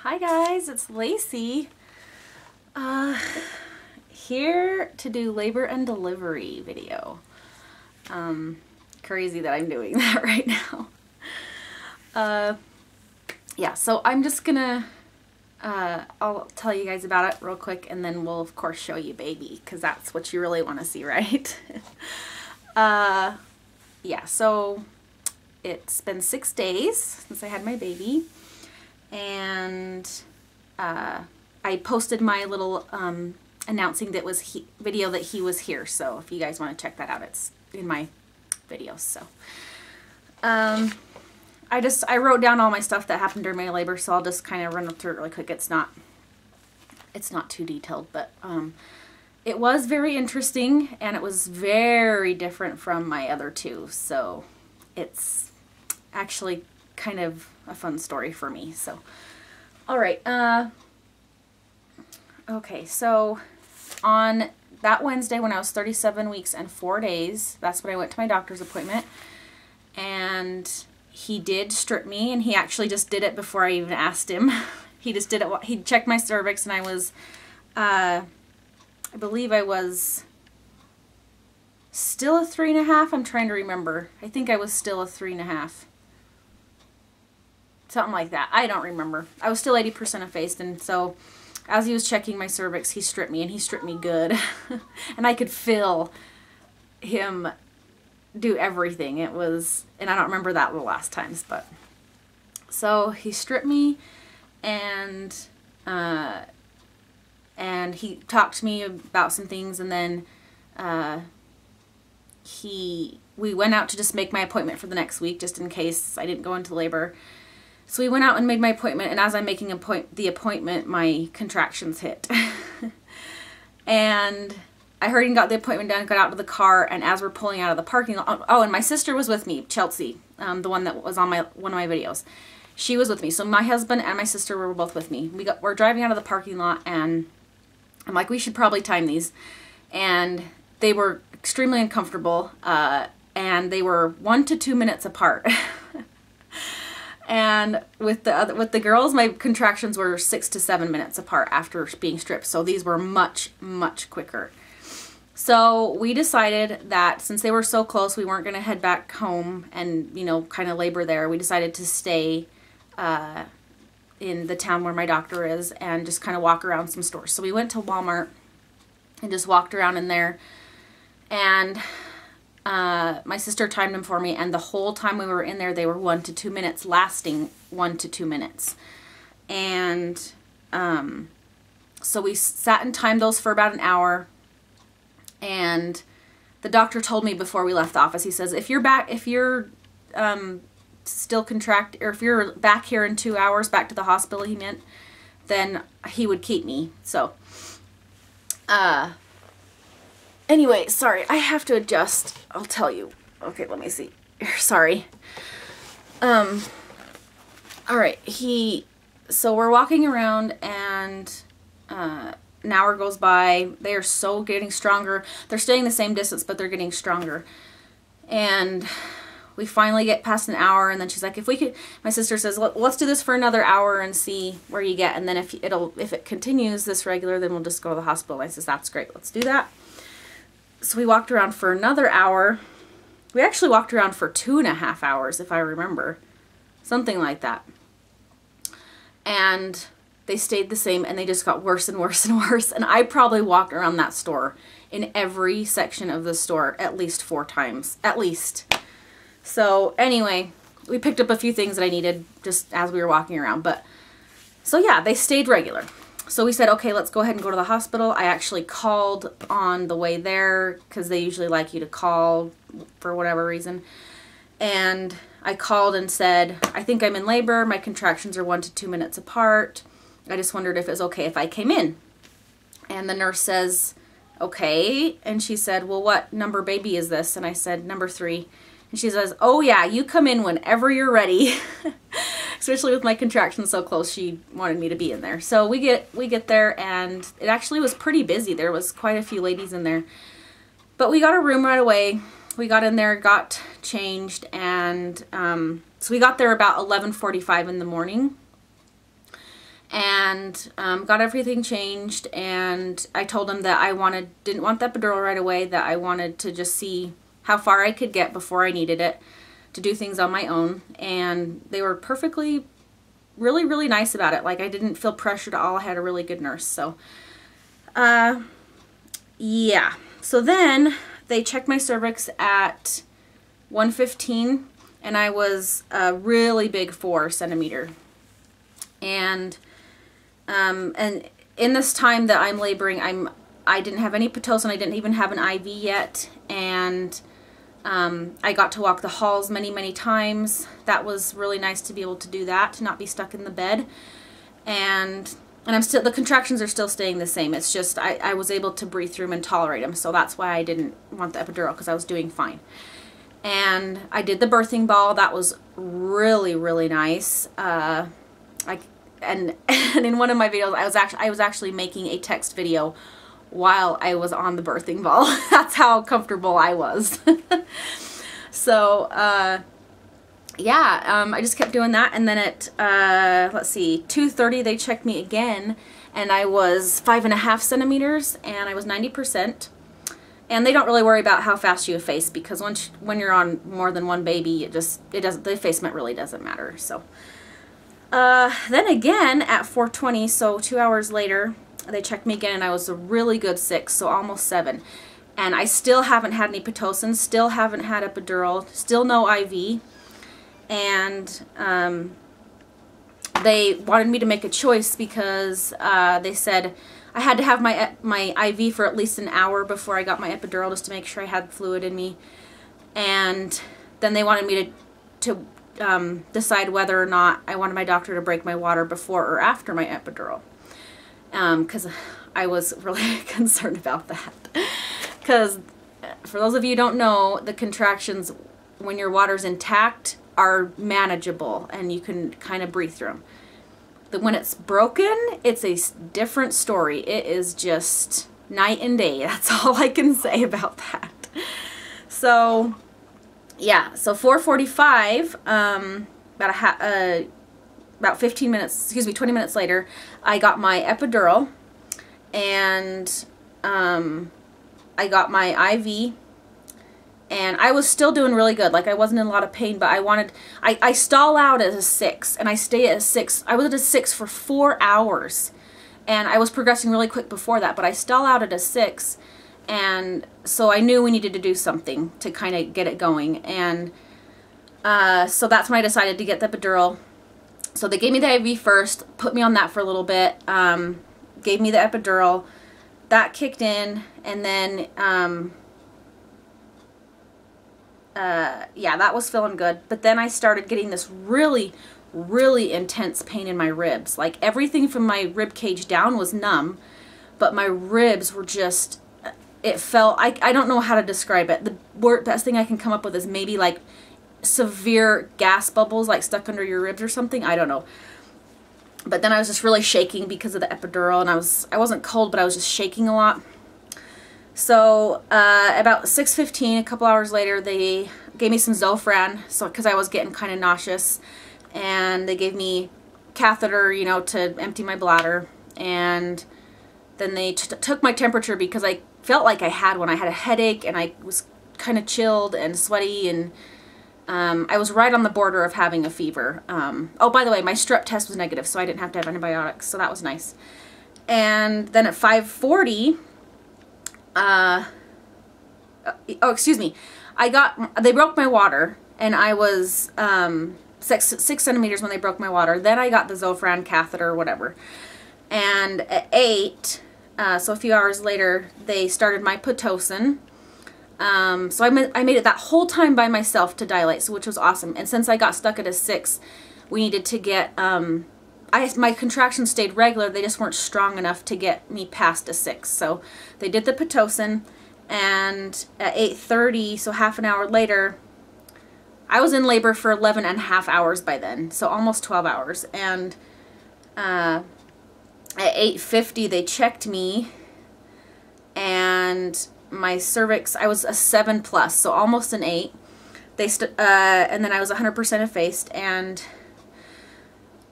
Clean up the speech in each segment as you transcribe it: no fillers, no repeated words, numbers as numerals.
Hi guys, it's Lacey. Here to do labor and delivery video. Crazy that I'm doing that right now. Yeah, so I'm just gonna I'll tell you guys about it real quick, and then we'll of course show you baby, because that's what you really want to see, right? Yeah, so it's been 6 days since I had my baby, and I posted my little announcing that was video that he was here, so if you guys want to check that out, it's in my videos. So I wrote down all my stuff that happened during my labor, so I'll just kind of run through it really quick. It's not too detailed, but it was very interesting, and it was very different from my other two, so it's actually kind of a fun story for me. So all right, okay, so on that Wednesday when I was 37 weeks and 4 days, that's when I went to my doctor's appointment, and he did strip me, and he actually just did it before I even asked him. He just did it. He checked my cervix, and I was, I believe I was still a 3.5. I'm trying to remember. I think I was still a 3.5. Something like that. I don't remember. I was still 80% effaced, and so as he was checking my cervix, he stripped me, and he stripped me good. And I could feel him do everything. It was, and I don't remember that the last times, but so he stripped me, and he talked to me about some things, and then we went out to just make my appointment for the next week, just in case I didn't go into labor. So we went out and made my appointment, and as I'm making the appointment, my contractions hit. And I hurried and got the appointment done, got out of the car, and as we're pulling out of the parking lot, oh, and my sister was with me, Chelsea, the one that was on one of my videos. She was with me. So my husband and my sister were both with me. We're driving out of the parking lot, and I'm like, we should probably time these. And they were extremely uncomfortable, and they were 1 to 2 minutes apart. And with the girls, my contractions were 6 to 7 minutes apart after being stripped. So these were much, much quicker. So we decided that since they were so close, we weren't going to head back home and, you know, kind of labor there. We decided to stay in the town where my doctor is and just kind of walk around some stores. So we went to Walmart and just walked around in there, and my sister timed them for me, and the whole time we were in there, they were 1 to 2 minutes, lasting 1 to 2 minutes. And so we sat and timed those for about an hour, and the doctor told me before we left the office, he says, if you're still or if you're back here in 2 hours, back to the hospital, he meant, then he would keep me. So anyway, sorry, I have to adjust. I'll tell you. Okay, let me see. Sorry. All right. So we're walking around, and an hour goes by. They are so getting stronger. They're staying the same distance, but they're getting stronger. And we finally get past an hour, and then she's like, if we could, my sister says, let's do this for another hour and see where you get. And then if it continues this regular, then we'll just go to the hospital. I says, that's great. Let's do that. So we walked around for another hour. We actually walked around for 2.5 hours, if I remember. Something like that. And they stayed the same, and they just got worse and worse and worse. And I probably walked around that store, in every section of the store, at least 4 times. At least. So anyway, we picked up a few things that I needed just as we were walking around. But so yeah, they stayed regular. So we said, okay, let's go ahead and go to the hospital. I actually called on the way there, because they usually like you to call for whatever reason. And I called and said, I think I'm in labor. My contractions are 1 to 2 minutes apart. I just wondered if it was okay if I came in. And the nurse says, okay. And she said, well, what number baby is this? And I said, number 3. And she says, oh yeah, you come in whenever you're ready. Especially with my contractions so close, she wanted me to be in there. So we get there, and it actually was pretty busy. There was quite a few ladies in there. But we got a room right away. We got in there, got changed, and so we got there about 11:45 in the morning. and got everything changed, and I told them that I didn't want the epidural right away, that I wanted to just see how far I could get before I needed it to do things on my own. And they were perfectly, really, really nice about it. Like, I didn't feel pressured at all. I had a really good nurse. So, yeah. So then they checked my cervix at 115, and I was a really big 4 centimeter. And in this time that I'm laboring, I didn't have any Pitocin. I didn't even have an IV yet, and I got to walk the halls many, many times. That was really nice to be able to do that, to not be stuck in the bed. And the contractions are still staying the same. It's just I was able to breathe through them and tolerate them, so that's why I didn't want the epidural, because I was doing fine. And I did the birthing ball. That was really, really nice. And in one of my videos, I was actually making a text video while I was on the birthing ball. That's how comfortable I was. So, yeah, I just kept doing that. And then at, let's see, 2:30, they checked me again, and I was 5.5 centimeters, and I was 90%. And they don't really worry about how fast you efface, because when you're on more than one baby, the effacement really doesn't matter. So, then again at 4:20, so 2 hours later, they checked me again, and I was a really good 6, so almost 7. And I still haven't had any Pitocin, still haven't had epidural, still no IV. And they wanted me to make a choice, because they said I had to have my IV for at least an hour before I got my epidural, just to make sure I had fluid in me. And then they wanted me to decide whether or not I wanted my doctor to break my water before or after my epidural. Because I was really concerned about that. Because for those of you who don't know, the contractions when your water's intact are manageable, and you can kind of breathe through them. But when it's broken, it's a different story. It is just night and day. That's all I can say about that. So, yeah. So 4:45, about 15 minutes, excuse me, 20 minutes later, I got my epidural, and I got my IV, and I was still doing really good. Like, I wasn't in a lot of pain, but I stall out at a 6, and I stay at a 6. I was at a 6 for 4 hours, and I was progressing really quick before that, but I stall out at a 6, and so I knew we needed to do something to kind of get it going. And so that's when I decided to get the epidural. So they gave me the IV first, put me on that for a little bit, gave me the epidural. That kicked in, and then yeah, that was feeling good. But then I started getting this really, really intense pain in my ribs. Like, everything from my rib cage down was numb, but my ribs were just, it felt, I don't know how to describe it. The best thing I can come up with is maybe like severe gas bubbles, like stuck under your ribs or something. I don't know. But then I was just really shaking because of the epidural, and I wasn't cold, but I was just shaking a lot. So about 6:15, a couple hours later, they gave me some Zofran, so because I was getting kind of nauseous, and they gave me catheter, you know, to empty my bladder, and then they took my temperature, because I felt like I had one. I had a headache, and I was kind of chilled and sweaty, and I was right on the border of having a fever. Oh, by the way, my strep test was negative, so I didn't have to have antibiotics, so that was nice. And then at 5:40, oh, excuse me, they broke my water, and I was 6 centimeters when they broke my water. Then I got the Zofran catheter or whatever. And at 8, so a few hours later, they started my Pitocin. So I made it that whole time by myself to dilate, so which was awesome. And since I got stuck at a 6, we needed to get, my contractions stayed regular, they just weren't strong enough to get me past a 6. So they did the Pitocin, and at 8:30, so half an hour later, I was in labor for 11.5 hours by then, so almost 12 hours. And at 8:50, they checked me, and my cervix, I was a 7+, so almost an 8. And then I was 100% effaced, and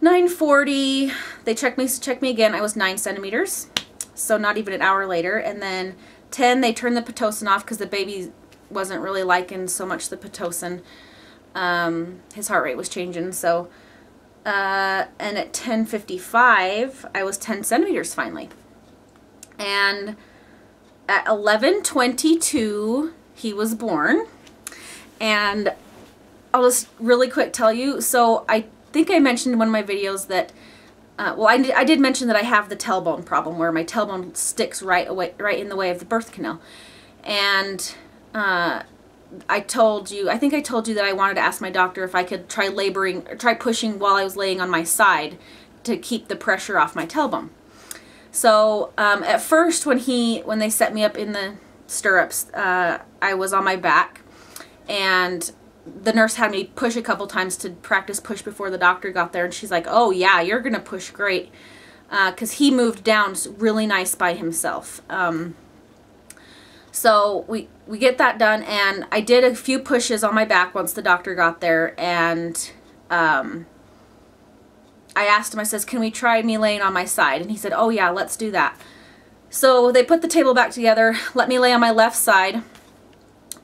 9:40, they checked me again. I was 9 centimeters, so not even an hour later. And then 10, they turned the Pitocin off because the baby wasn't really liking so much the Pitocin. His heart rate was changing. So, and at 10:55, I was 10 centimeters finally. And at 11:22, he was born. And I'll just really quick tell you, so I think I mentioned in one of my videos that, well, I did mention that I have the tailbone problem where my tailbone sticks right in the way of the birth canal. And I think I told you that I wanted to ask my doctor if I could try pushing while I was laying on my side to keep the pressure off my tailbone. So at first when they set me up in the stirrups, I was on my back, and the nurse had me push a couple times to practice push before the doctor got there, and she's like, oh yeah, you're gonna push great, because he moved down really nice by himself. So we get that done, and I did a few pushes on my back once the doctor got there, and I asked him, I says, can we try me laying on my side? And he said, oh yeah, let's do that. So they put the table back together, let me lay on my left side.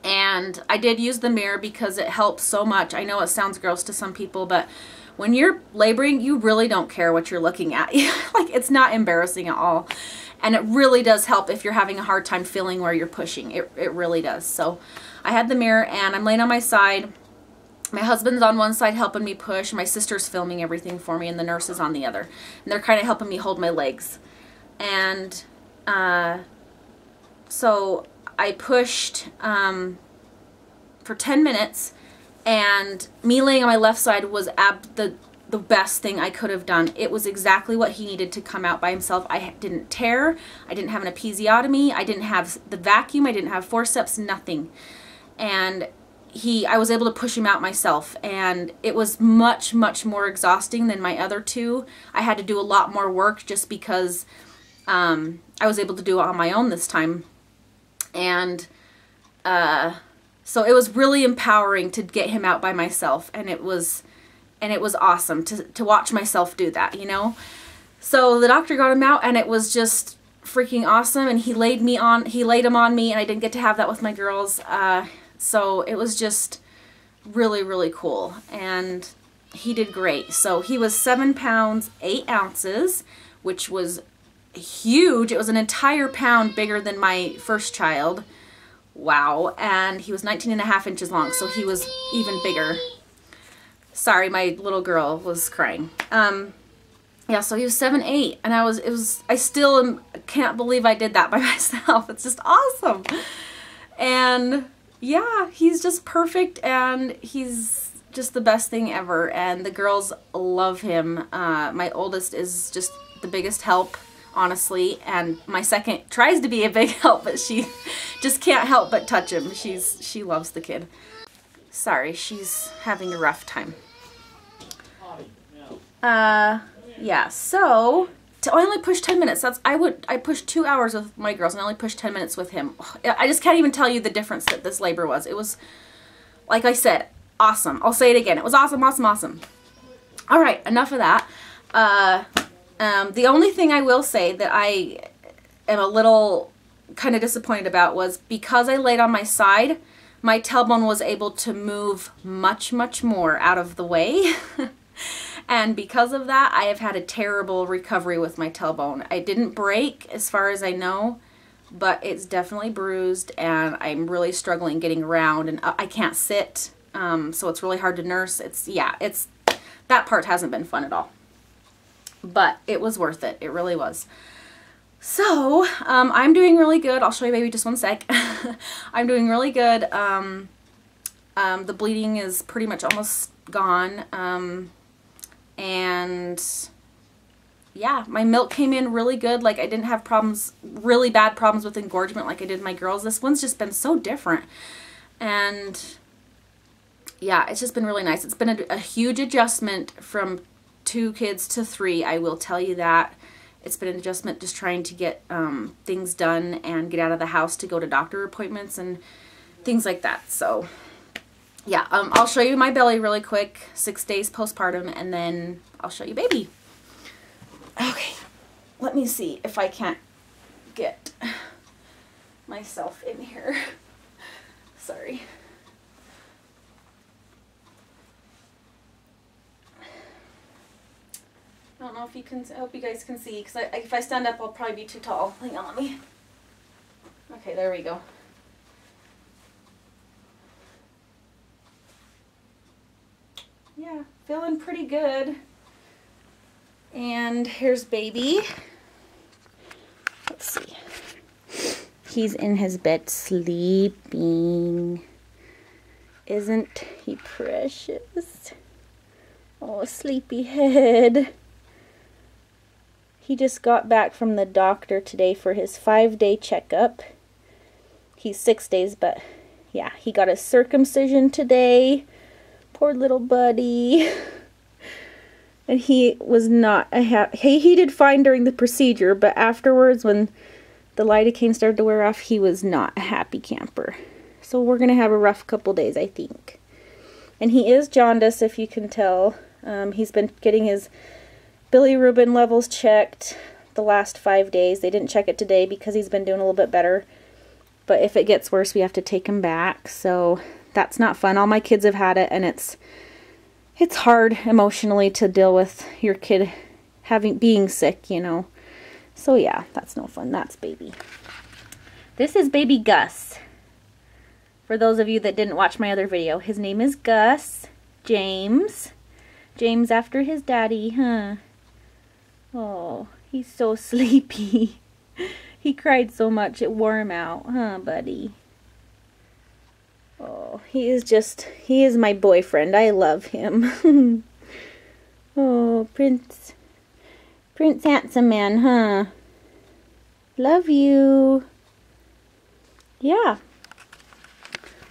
And I did use the mirror because it helps so much. I know it sounds gross to some people, but when you're laboring, you really don't care what you're looking at. Like, it's not embarrassing at all. And it really does help if you're having a hard time feeling where you're pushing. It really does. So I had the mirror, and I'm laying on my side. My husband's on one side helping me push. My sister's filming everything for me, and the nurse is on the other. And they're kind of helping me hold my legs. And so I pushed for 10 minutes, and me laying on my left side was the best thing I could have done. It was exactly what he needed to come out by himself. I didn't tear. I didn't have an episiotomy. I didn't have the vacuum. I didn't have forceps, nothing. And I was able to push him out myself, and it was much, much more exhausting than my other two. I had to do a lot more work just because I was able to do it on my own this time. And so it was really empowering to get him out by myself, and it was awesome to watch myself do that, you know. So the doctor got him out, and it was just freaking awesome. And he laid him on me, and I didn't get to have that with my girls. So it was just really, really cool, and he did great. So he was 7 pounds 8 ounces, which was huge. It was an entire pound bigger than my first child. Wow. And he was 19.5 inches long, so he was even bigger. Sorry, my little girl was crying. Yeah, so he was 7'8", and I still can't believe I did that by myself. It's just awesome. And yeah, he's just perfect, and he's just the best thing ever, and the girls love him. My oldest is just the biggest help, honestly, and my second tries to be a big help, but she just can't help but touch him. She loves the kid. Sorry, she's having a rough time. Yeah, so to only push 10 minutes, I pushed 2 hours with my girls, and I only pushed 10 minutes with him. I just can't even tell you the difference that this labor was. It was, like I said, awesome. I'll say it again. It was awesome, awesome, awesome. All right, enough of that. The only thing I will say that I am a little kind of disappointed about was because I laid on my side, my tailbone was able to move much, much more out of the way. And because of that, I have had a terrible recovery with my tailbone. I didn't break as far as I know, but it's definitely bruised, and I'm really struggling getting around, and I can't sit, so it's really hard to nurse. That part hasn't been fun at all. But it was worth it. It really was. So, I'm doing really good. I'll show you maybe just one sec. I'm doing really good. The bleeding is pretty much almost gone. And yeah, my milk came in really good. Like, I didn't have really bad problems with engorgement like I did my girls. This one's just been so different. And yeah, it's just been really nice. It's been a huge adjustment from 2 kids to 3, I will tell you that. It's been an adjustment just trying to get things done and get out of the house to go to doctor appointments and things like that. So yeah, I'll show you my belly really quick, 6 days postpartum, and then I'll show you baby. me see if I can't get myself in here. Sorry. I don't know if you can, I hope you guys can see, because if I stand up I'll probably be too tall. Hang on, let me. Okay, there we go. Yeah, feeling pretty good. And here's baby. Let's see. He's in his bed sleeping. Isn't he precious? Oh, sleepyhead. He just got back from the doctor today for his 5-day checkup. He's 6 days, but yeah, he got a circumcision today. Poor little buddy. And he was not he did fine during the procedure, but afterwards when the lidocaine started to wear off, he was not a happy camper. So we're going to have a rough couple days, I think. And he is jaundiced, if you can tell. He's been getting his bilirubin levels checked the last 5 days. They didn't check it today because he's been doing a little bit better. But if it gets worse, we have to take him back. So that's not fun. All my kids have had it, and it's hard emotionally to deal with your kid being sick, you know. So yeah, that's no fun. That's baby. This is baby Gus. For those of you that didn't watch my other video, his name is Gus James. James after his daddy, huh? Oh, he's so sleepy. He cried so much it wore him out, huh, buddy? Oh, he is my boyfriend. I love him. Oh, Prince Handsome Man, huh? Love you. Yeah.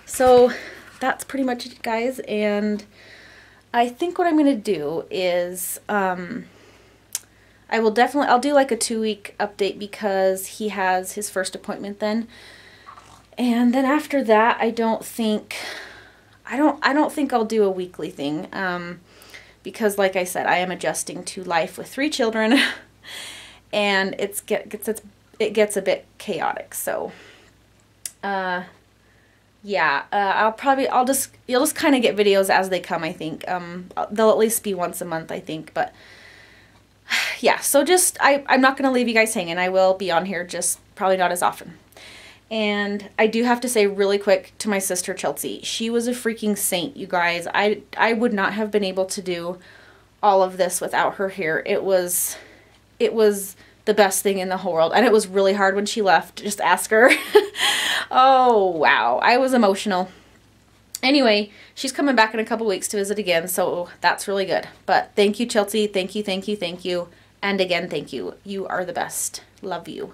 So, that's pretty much it, guys, and I think what I'm going to do is, I'll do like a 2-week update because he has his first appointment then. And then after that, I don't think I'll do a weekly thing, because like I said, I am adjusting to life with 3 children, and it gets a bit chaotic. So, yeah, you'll just kind of get videos as they come. I think they'll at least be once a month, I think. But yeah, so I'm not gonna leave you guys hanging. I will be on here, just probably not as often. And I do have to say really quick to my sister Chelsea, she was a freaking saint, you guys. I would not have been able to do all of this without her here. It was the best thing in the whole world. And it was really hard when she left. Just ask her. Oh, wow. I was emotional. Anyway, she's coming back in a couple weeks to visit again, so that's really good. But thank you, Chelsea. Thank you, thank you, thank you. And again, thank you. You are the best. Love you.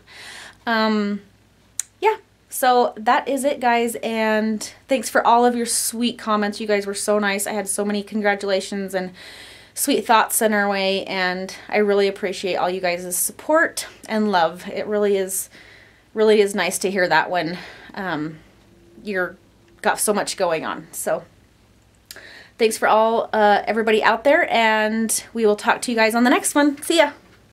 Yeah, so that is it, guys, and thanks for all of your sweet comments. You guys were so nice. I had so many congratulations and sweet thoughts sent our way, and I really appreciate all you guys' support and love. It really is nice to hear that when you're got so much going on. So thanks for everybody out there, and we will talk to you guys on the next one. See ya!